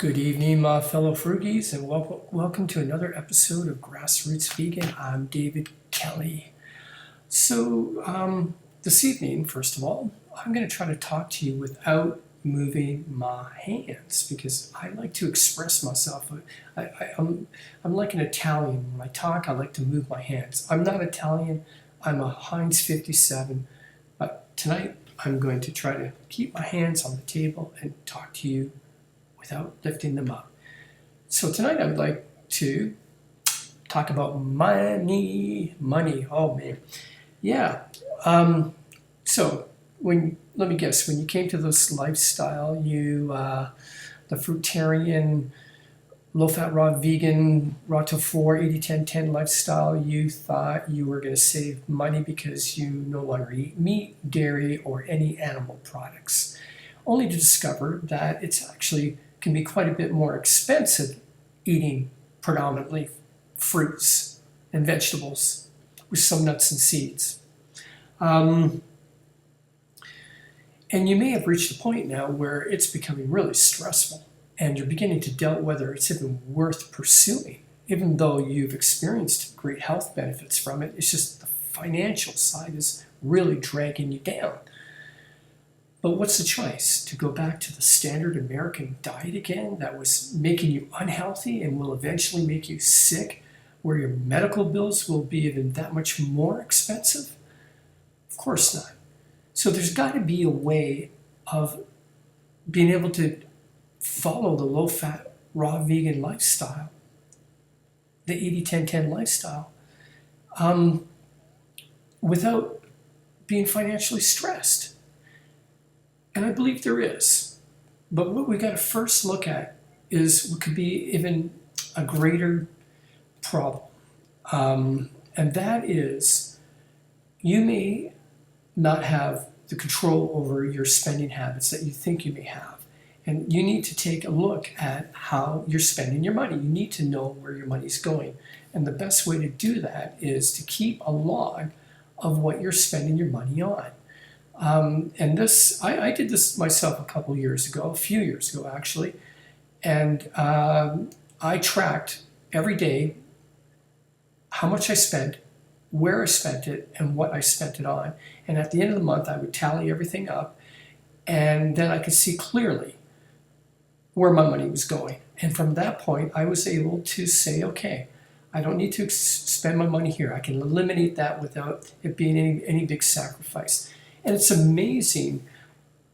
Good evening, my fellow fruities, and welcome to another episode of Grassroots Vegan. I'm David Kelly. So this evening, first of all, I'm going to try to talk to you without moving my hands because I like to express myself. I'm like an Italian. When I talk, I like to move my hands. I'm not Italian. I'm a Heinz 57, but tonight I'm going to try to keep my hands on the table and talk to you without lifting them up. So tonight I would like to talk about money. Oh man, yeah. So let me guess, when you came to this lifestyle, the fruitarian, low-fat, raw, vegan, raw to 4, 80-10-10 lifestyle, you thought you were going to save money because you no longer eat meat, dairy, or any animal products, only to discover that it's actually can be quite a bit more expensive eating predominantly fruits and vegetables with some nuts and seeds. And you may have reached a point now where it's becoming really stressful and you're beginning to doubt whether it's even worth pursuing, even though you've experienced great health benefits from it. It's just the financial side is really dragging you down. But what's the choice? To go back to the standard American diet again that was making you unhealthy and will eventually make you sick, where your medical bills will be even that much more expensive? Of course not. So there's got to be a way of being able to follow the low-fat, raw vegan lifestyle, the 80-10-10 lifestyle, without being financially stressed. And I believe there is. But what we got to first look at is what could be even a greater problem. And that is, you may not have the control over your spending habits that you think you may have. And you need to take a look at how you're spending your money. You need to know where your money's going. And the best way to do that is to keep a log of what you're spending your money on. And this, I did this myself a few years ago actually, and I tracked every day how much I spent, where I spent it, and what I spent it on. And at the end of the month, I would tally everything up, and then I could see clearly where my money was going. And from that point, I was able to say, okay, I don't need to spend my money here. I can eliminate that without it being any big sacrifice. And it's amazing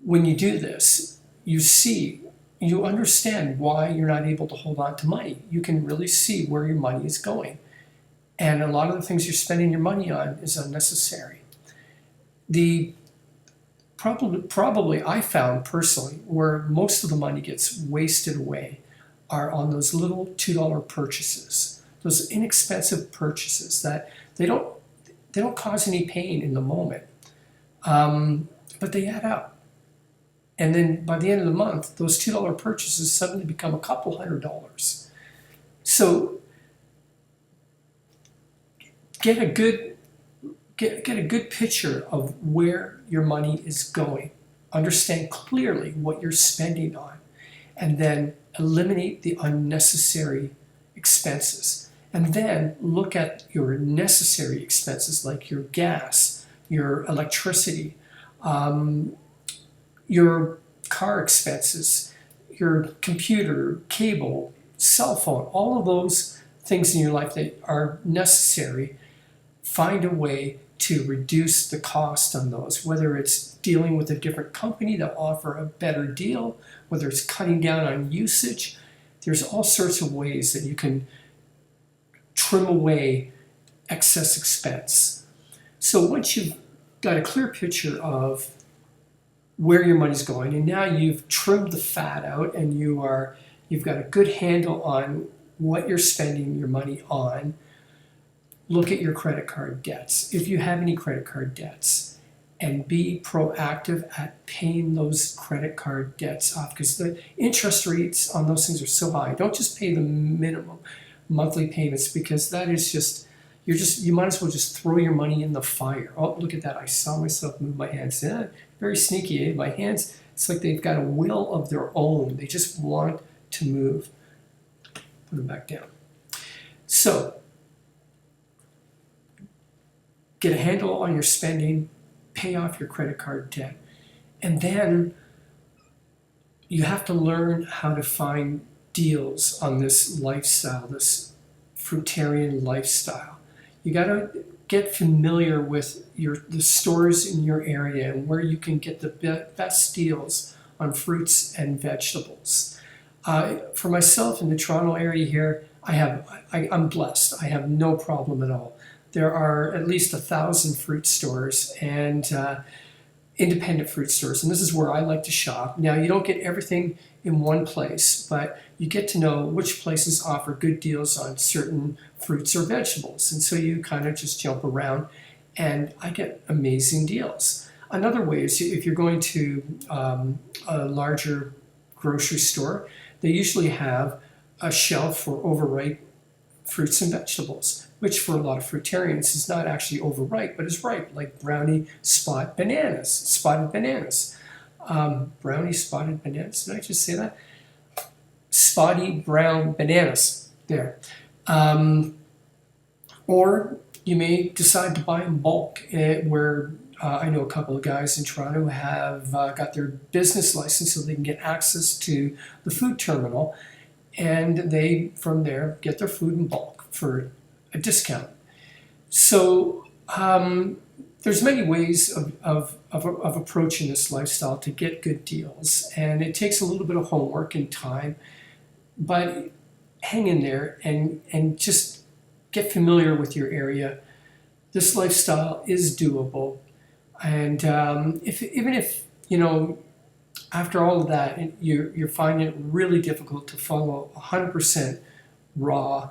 when you do this, you understand why you're not able to hold on to money. You can really see where your money is going. And a lot of the things you're spending your money on is unnecessary. Probably I found personally where most of the money gets wasted away are on those little $2 purchases, those inexpensive purchases that they don't cause any pain in the moment. But they add up. And then by the end of the month, those $2 purchases suddenly become a couple $100. So get a good picture of where your money is going. Understand clearly what you're spending on, and then eliminate the unnecessary expenses. And then look at your necessary expenses like your gas, your electricity, your car expenses, your computer, cable, cell phone, all of those things in your life that are necessary. Find a way to reduce the cost on those, whether it's dealing with a different company that offer a better deal, whether it's cutting down on usage. There's all sorts of ways that you can trim away excess expense. So once you've got a clear picture of where your money's going, and now you've trimmed the fat out and you've got a good handle on what you're spending your money on, look at your credit card debts, if you have any credit card debts, and be proactive at paying those credit card debts off, because the interest rates on those things are so high. Don't just pay the minimum monthly payments, because that is you might as well just throw your money in the fire. Oh, look at that. I saw myself move my hands. Yeah, very sneaky, eh? My hands, it's like they've got a will of their own. They just want to move. Put them back down. So, get a handle on your spending, pay off your credit card debt, and then you have to learn how to find deals on this lifestyle, this fruitarian lifestyle. You got to get familiar with the stores in your area and where you can get the best deals on fruits and vegetables. For myself in the Toronto area here, I'm blessed. I have no problem at all. There are at least 1,000 fruit stores and independent fruit stores, and this is where I like to shop. Now, you don't get everything in one place, but you get to know which places offer good deals on certain fruits or vegetables, and so you kind of just jump around, and I get amazing deals. Another way is if you're going to a larger grocery store, they usually have a shelf for overripe fruits and vegetables, which for a lot of fruitarians is not actually overripe, but is ripe, like brownie spotted bananas. Brownie spotted bananas, did I just say that? Spotty brown bananas, there. Or you may decide to buy in bulk, where I know a couple of guys in Toronto who have got their business license so they can get access to the food terminal, and they, from there, get their food in bulk for a discount. So there's many ways of approaching this lifestyle to get good deals, and it takes a little bit of homework and time, but hang in there and just get familiar with your area. This lifestyle is doable, and even if after all of that you're finding it really difficult to follow 100% raw,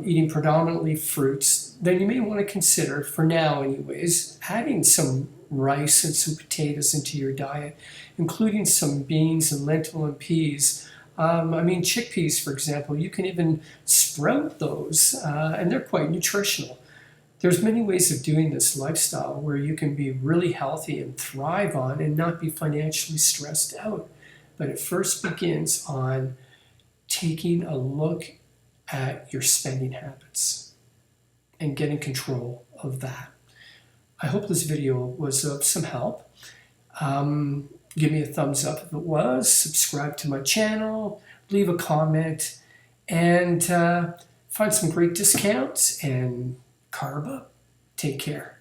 eating predominantly fruits, then you may want to consider, for now anyways, adding some rice and some potatoes into your diet, including some beans and lentil and peas. Chickpeas, for example, you can even sprout those, and they're quite nutritional. There's many ways of doing this lifestyle where you can be really healthy and thrive on and not be financially stressed out. But it first begins on taking a look at your spending habits and getting control of that. I hope this video was of some help. Give me a thumbs up if it was, subscribe to my channel, leave a comment, and find some great discounts and carb up. Take care.